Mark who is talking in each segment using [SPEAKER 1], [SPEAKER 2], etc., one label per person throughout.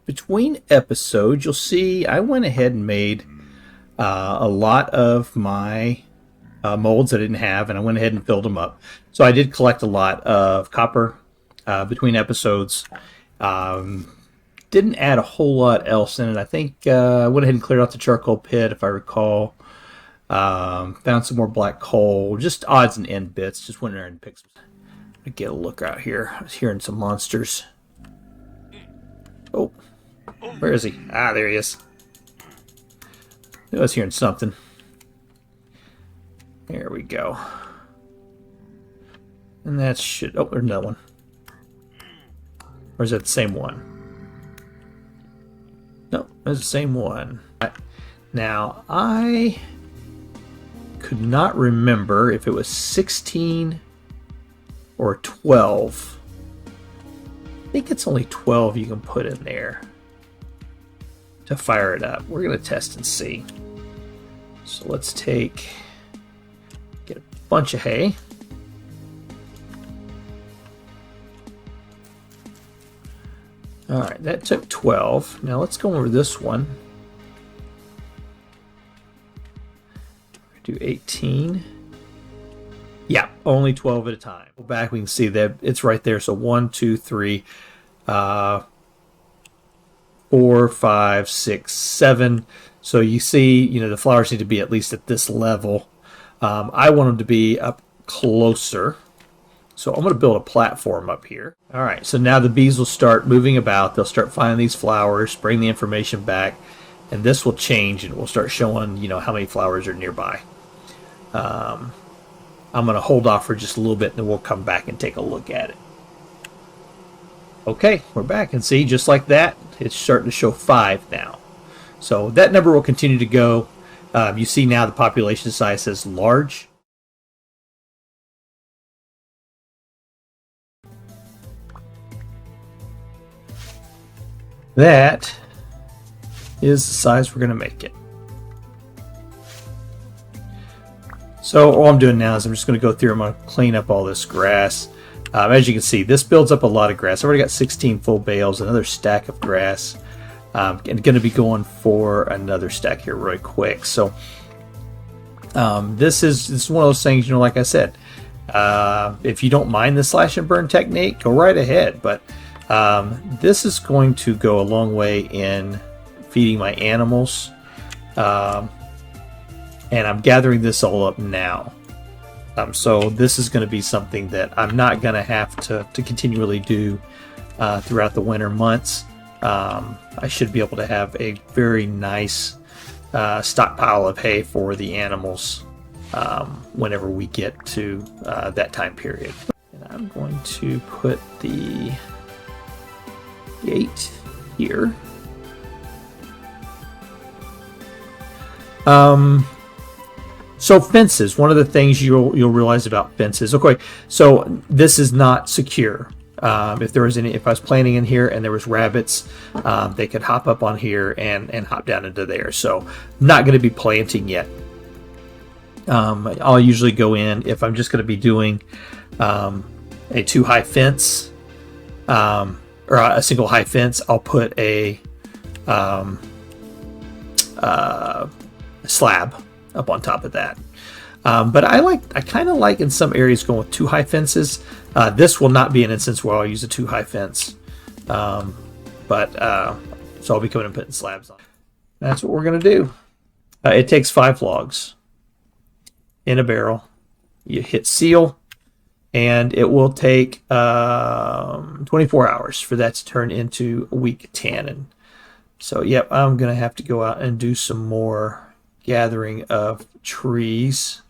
[SPEAKER 1] Between episodes, you'll see I went ahead and made a lot of my molds I didn't have, and I went ahead and filled them up. So I did collect a lot of copper between episodes. Didn't add a whole lot else in it. I think I went ahead and cleared out the charcoal pit, if I recall. Found some more black coal, just odds and end bits. Just went in there and picked some. I get a look out here. I was hearing some monsters. Oh, where is he? Ah, there he is. I was hearing something. There we go. And that should... Oh, there's another one. Or is that the same one? No, that's the same one. Now, I could not remember if it was 16 or 12. I think it's only 12 you can put in there to fire it up. We're going to test and see. So let's get a bunch of hay. Alright, that took 12. Now let's go over this one. Do 18. Yeah, only 12 at a time. Go back, we can see that it's right there. So 1, 2, 3, 4, 5, 6, 7. So you see, the flowers need to be at least at this level. I want them to be up closer. So I'm going to build a platform up here. All right, so now the bees will start moving about. They'll start finding these flowers, bring the information back, and this will change, and it will start showing, how many flowers are nearby. I'm going to hold off for just a little bit, and then we'll come back and take a look at it. Okay, we're back, and see, just like that, it's starting to show 5 now. So that number will continue to go. You see now the population size says large. That is the size we're going to make it. So all I'm doing now is I'm just going to go through. I'm going to clean up all this grass. As you can see, this builds up a lot of grass. I've already got 16 full bales, another stack of grass. And going to be going for another stack here really quick. So this is one of those things, like I said, if you don't mind the slash and burn technique, go right ahead. But this is going to go a long way in feeding my animals. And I'm gathering this all up now. So this is going to be something that I'm not going to have to continually do throughout the winter months. I should be able to have a very nice stockpile of hay for the animals whenever we get to that time period. And I'm going to put the gate here. So fences, one of the things you'll realize about fences. Okay, so this is not secure. If I was planting in here and there was rabbits, they could hop up on here and hop down into there. So not going to be planting yet. I'll usually go in if I'm just going to be doing a 2-high fence or a single high fence. I'll put a slab up on top of that. But I kind of like in some areas going with 2-high fences. This will not be an instance where I'll use a 2-high fence. So I'll be coming and putting slabs on. That's what we're going to do. It takes 5 logs in a barrel. You hit seal, and it will take 24 hours for that to turn into a weak tannin. So, yep, I'm going to have to go out and do some more gathering of trees.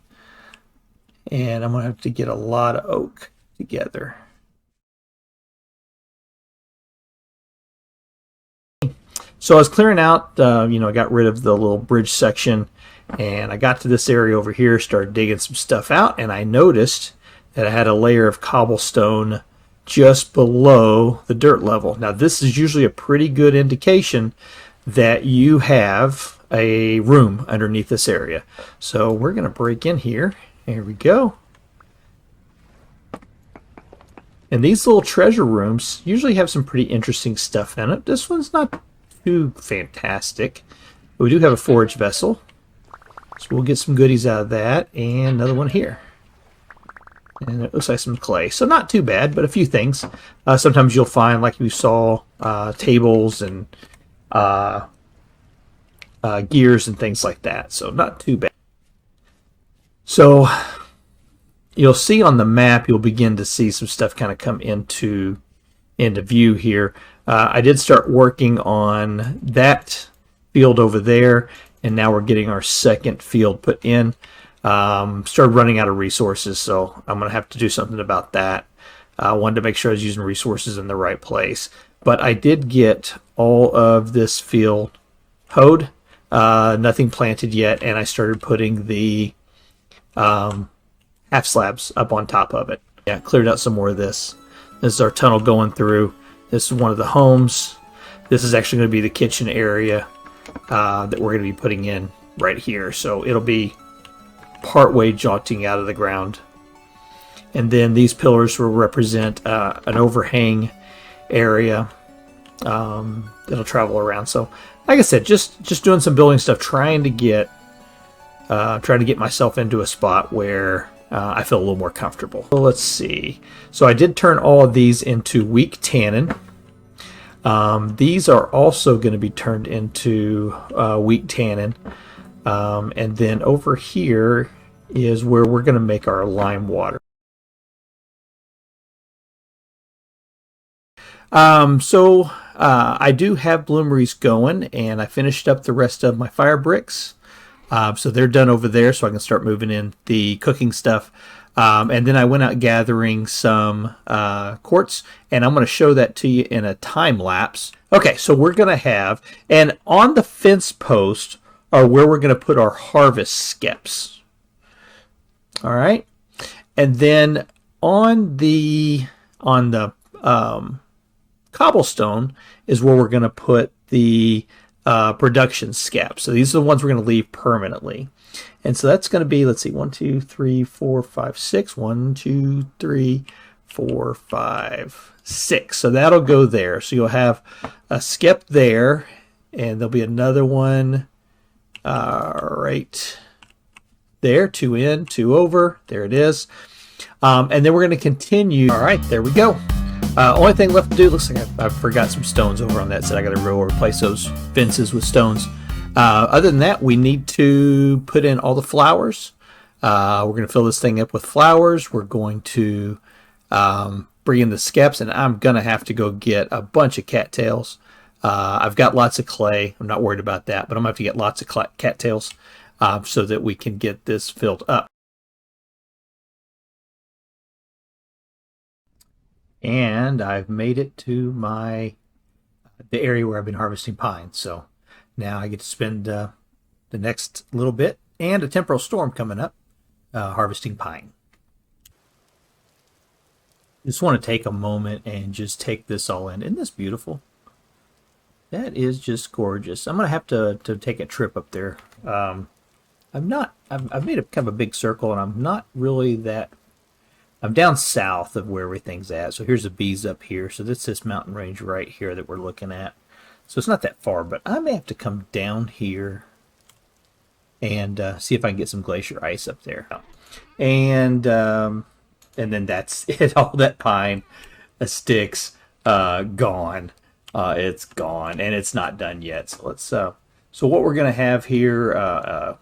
[SPEAKER 1] And I'm going to have to get a lot of oak together. So I was clearing out, I got rid of the little bridge section, and I got to this area over here, started digging some stuff out, and I noticed that I had a layer of cobblestone just below the dirt level. Now this is usually a pretty good indication that you have a room underneath this area. So we're going to break in here. Here we go. And these little treasure rooms usually have some pretty interesting stuff in it. This one's not too fantastic. But we do have a forage vessel. So we'll get some goodies out of that. And another one here. And it looks like some clay. So not too bad, but a few things. Sometimes you'll find, like you saw, tables and gears and things like that. So not too bad. So you'll see on the map, you'll begin to see some stuff kind of come into view here. I did start working on that field over there, and now we're getting our second field put in. Started running out of resources, so I'm going to have to do something about that. I wanted to make sure I was using resources in the right place. But I did get all of this field hoed, nothing planted yet, and I started putting the half slabs up on top of it. Yeah, cleared out some more of this. This is our tunnel going through. This is one of the homes. This is actually going to be the kitchen area that we're going to be putting in right here. So it'll be partway jutting out of the ground. And then these pillars will represent an overhang area that'll travel around. So like I said, just doing some building stuff, trying to get myself into a spot where I feel a little more comfortable. So let's see. So I did turn all of these into weak tannin. These are also going to be turned into weak tannin. And then over here is where we're going to make our lime water. I do have bloomeries going, and I finished up the rest of my fire bricks. So they're done over there, so I can start moving in the cooking stuff. And then I went out gathering some quartz, and I'm going to show that to you in a time lapse. Okay, so we're going to have, and on the fence post are where we're going to put our harvest skeps. All right, and then on the cobblestone is where we're going to put the production skeps. So these are the ones we're going to leave permanently. And so that's going to be, let's see, 1, 2, 3, 4, 5, 6. 1, 2, 3, 4, 5, 6. So that'll go there. So you'll have a skep there, and there'll be another one right there. 2 in, 2 over. There it is. And then we're going to continue. All right, there we go. Only thing left to do, looks like I forgot some stones over on that side. I got to replace those fences with stones. Other than that, we need to put in all the flowers. We're going to fill this thing up with flowers. We're going to bring in the skeps, and I'm going to have to go get a bunch of cattails. I've got lots of clay. I'm not worried about that, but I'm going to have to get lots of cattails so that we can get this filled up. And I've made it to the area where I've been harvesting pine. So now I get to spend the next little bit and a temporal storm coming up harvesting pine. Just want to take a moment and just take this all in. Isn't this beautiful? That is just gorgeous. I'm going to have to take a trip up there. I've made a kind of a big circle, and I'm not really that. I'm down south of where everything's at. So here's the bees up here. So this is this mountain range right here that we're looking at. So it's not that far, but I may have to come down here and see if I can get some glacier ice up there. And then that's it. All that pine sticks gone. It's gone, and it's not done yet. So let's. So what we're gonna have here.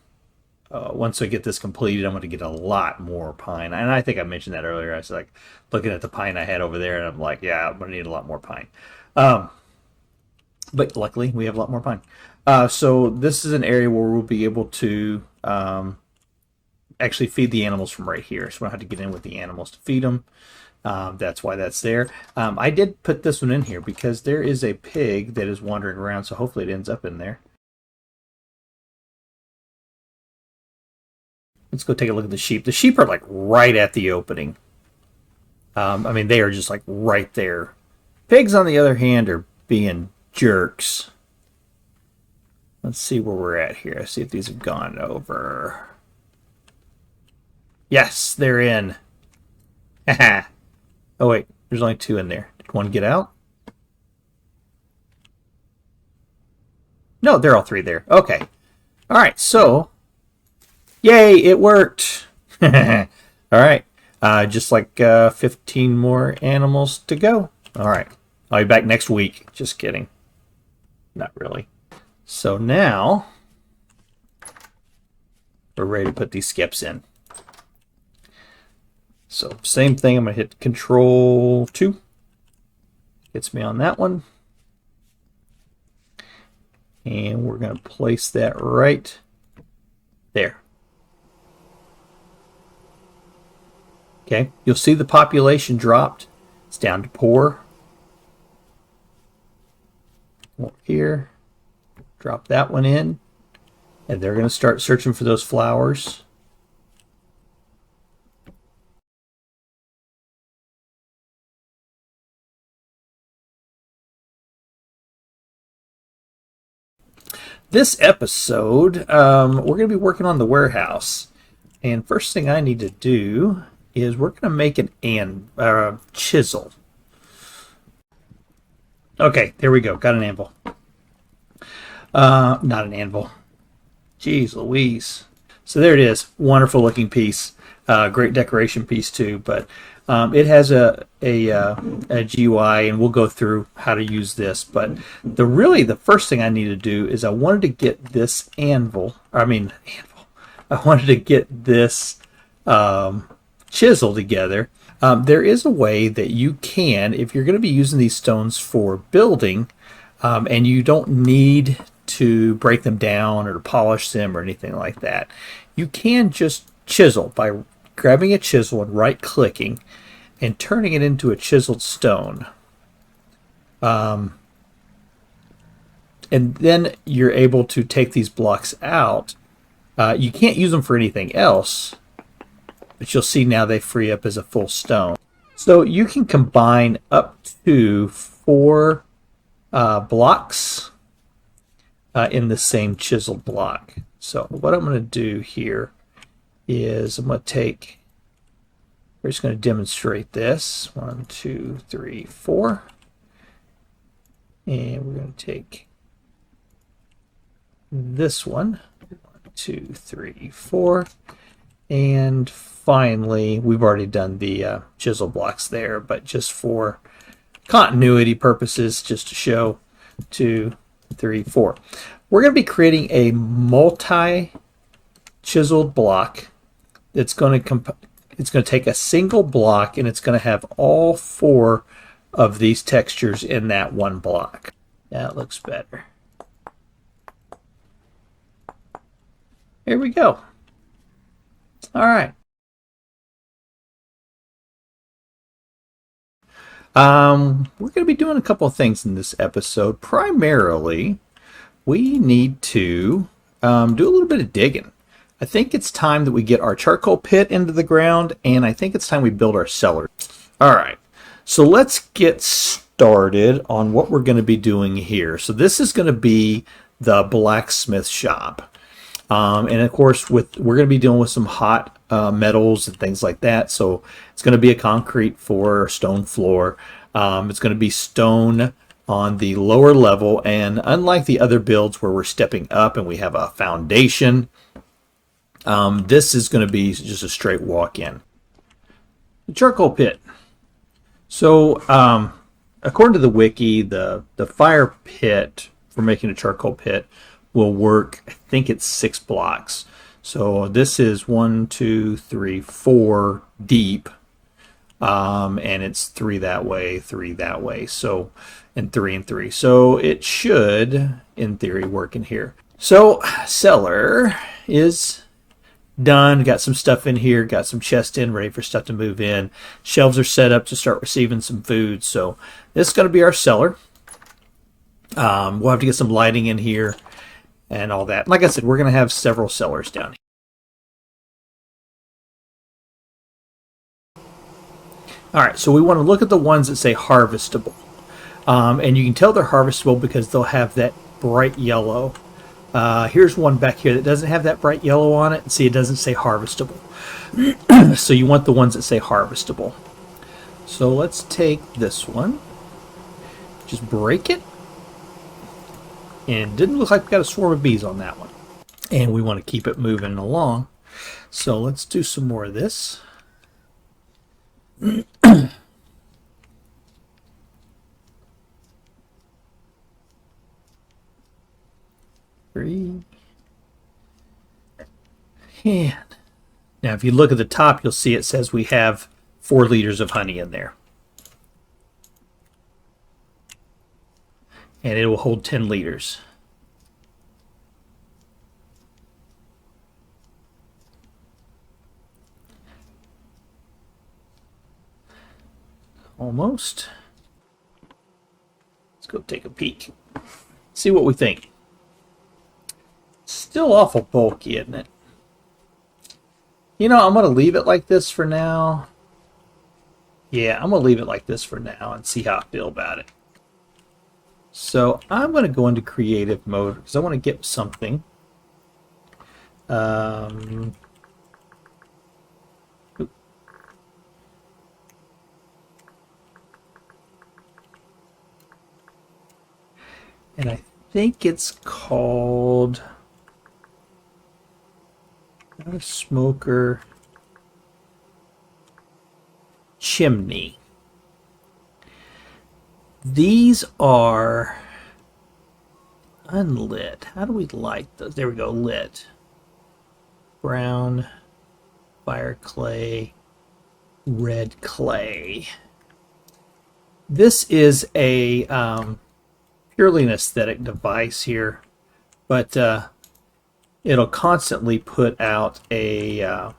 [SPEAKER 1] Once I get this completed, I'm going to get a lot more pine. And I think I mentioned that earlier. I was like looking at the pine I had over there, and I'm like, yeah, I'm going to need a lot more pine. But luckily, we have a lot more pine. So this is an area where we'll be able to actually feed the animals from right here. So we'll have to get in with the animals to feed them. That's why that's there. I did put this one in here because there is a pig that is wandering around, so hopefully it ends up in there. Let's go take a look at the sheep. The sheep are like right at the opening. I mean, they are just like right there. Pigs, on the other hand, are being jerks. Let's see where we're at here. See if these have gone over. Yes, they're in. Haha. Oh wait, there's only 2 in there. Did one get out? No, they're all 3 there. Okay. All right, so yay, it worked. All right. Just like 15 more animals to go. All right. I'll be back next week. Just kidding. Not really. So now we're ready to put these skips in. So same thing. I'm going to hit Control 2. Gets me on that one. And we're going to place that right there. Okay, you'll see the population dropped. It's down to poor. Over here, drop that one in, and they're going to start searching for those flowers. This episode, we're going to be working on the warehouse. And first thing I need to do is we're going to make an chisel. Okay, there we go. Got an anvil. Not an anvil. Jeez Louise. So there it is. Wonderful looking piece. Great decoration piece too. But it has a GUI, and we'll go through how to use this. But the first thing I need to do is I wanted to get this anvil. I wanted to get this chisel together. There is a way that you can, if you're going to be using these stones for building, and you don't need to break them down or to polish them or anything like that, you can just chisel by grabbing a chisel and right-clicking and turning it into a chiseled stone. And then you're able to take these blocks out. You can't use them for anything else, but you'll see now they free up as a full stone. So you can combine up to 4 blocks in the same chiseled block. So what I'm going to do here is I'm going to take, we're just going to demonstrate this. 1, 2, 3, 4. And we're going to take this one. 1, 2, 3, 4. And finally, we've already done the chisel blocks there, but just for continuity purposes, just to show 2, 3, 4. We're going to be creating a multi-chiseled block. It's going to take a single block, and it's going to have all 4 of these textures in that one block. That looks better. Here we go. All right. We're going to be doing a couple of things in this episode. Primarily, we need to do a little bit of digging. I think it's time that we get our charcoal pit into the ground, and I think it's time we build our cellar. All right, so let's get started on what we're going to be doing here. So this is going to be the blacksmith shop. And of course, we're going to be dealing with some hot metals and things like that. So it's going to be a concrete floor or stone floor. It's going to be stone on the lower level. And unlike the other builds where we're stepping up and we have a foundation, this is going to be just a straight walk-in. The charcoal pit. So according to the wiki, the fire pit for making a charcoal pit will work, I think it's 6 blocks. So this is 1, 2, 3, 4 deep, and it's 3 that way, 3 that way, so, and 3 and 3. So it should, in theory, work in here. So cellar is done. Got some stuff in here, got some chests in, ready for stuff to move in. Shelves are set up to start receiving some food. So this is going to be our cellar. We'll have to get some lighting in here and all that. Like I said, we're going to have several cellars down here. All right, so we want to look at the ones that say harvestable. And you can tell they're harvestable because they'll have that bright yellow Here's one back here that doesn't have that bright yellow on it. See, it doesn't say harvestable. So you want the ones that say harvestable. So let's take this one. Just break it. And it didn't look like we got a swarm of bees on that one. And we want to keep it moving along. So let's do some more of this. Three. And now if you look at the top, you'll see it says we have 4 liters of honey in there. And it will hold 10 liters. Almost. Let's go take a peek. See what we think. Still awful bulky, isn't it? You know, I'm going to leave it like this for now. Yeah, I'm going to leave it like this for now and see how I feel about it. So I'm going to go into creative mode because I want to get something. And I think it's called not a smoker chimney. These are unlit. How do we light those? There we go, lit. Brown, fire clay, red clay. This is a purely an aesthetic device here, but it'll constantly put out a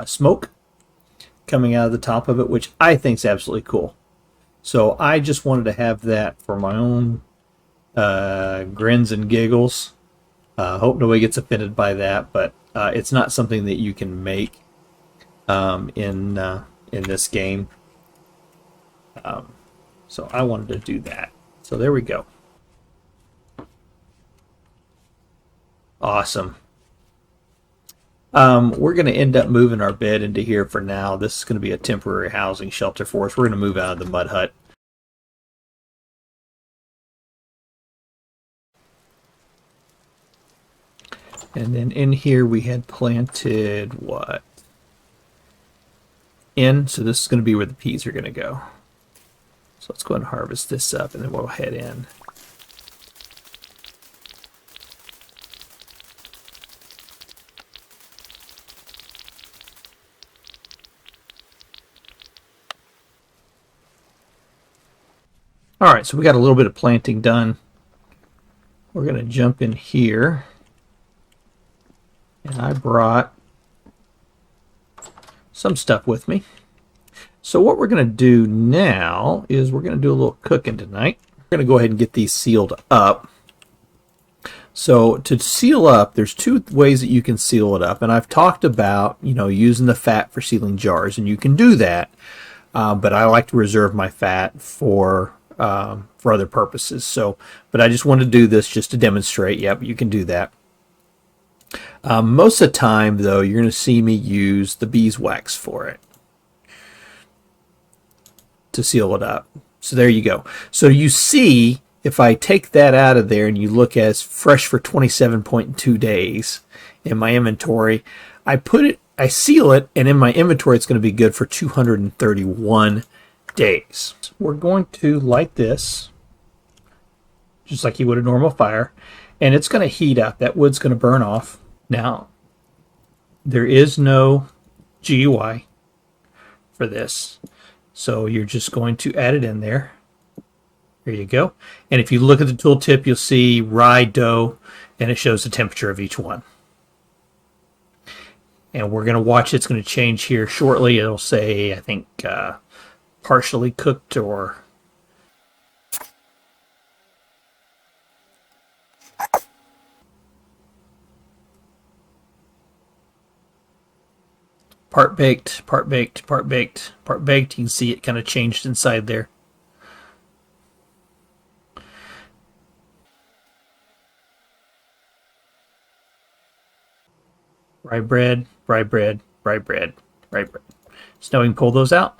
[SPEAKER 1] smoke coming out of the top of it, which I think is absolutely cool. So I just wanted to have that for my own grins and giggles. Hope nobody gets offended by that, but it's not something that you can make in this game. So I wanted to do that. So there we go. Awesome. We're going to end up moving our bed into here for now. This is going to be a temporary housing shelter for us. We're going to move out of the mud hut. And then in here we had planted what? So this is going to be where the peas are going to go. So let's go ahead and harvest this up and then we'll head in. All right, so we got a little bit of planting done. We're going to jump in here. And I brought some stuff with me. So what we're going to do now is we're going to do a little cooking tonight. We're going to go ahead and get these sealed up. So to seal up, there's 2 ways that you can seal it up. And I've talked about, you know, using the fat for sealing jars, and you can do that. But I like to reserve my fat for other purposes. So, but I just want to do this just to demonstrate. Yep, you can do that. Most of the time, though, you're going to see me use the beeswax for it to seal it up. So there you go. So you see, if I take that out of there and you look as fresh for 27.2 days in my inventory, I seal it, and in my inventory it's going to be good for 231 days. We're going to light this just like you would a normal fire, and it's going to heat up. That wood's going to burn off. Now, there is no GUI for this, so you're just going to add it in there. There you go. And if you look at the tooltip, you'll see rye, dough, and it shows the temperature of each one. And we're going to watch. It's going to change here shortly. It'll say, I think, partially cooked or... part baked, part baked, part baked, part baked. You can see it kind of changed inside there. Rye bread, rye bread, rye bread, rye bread. So now we can pull those out.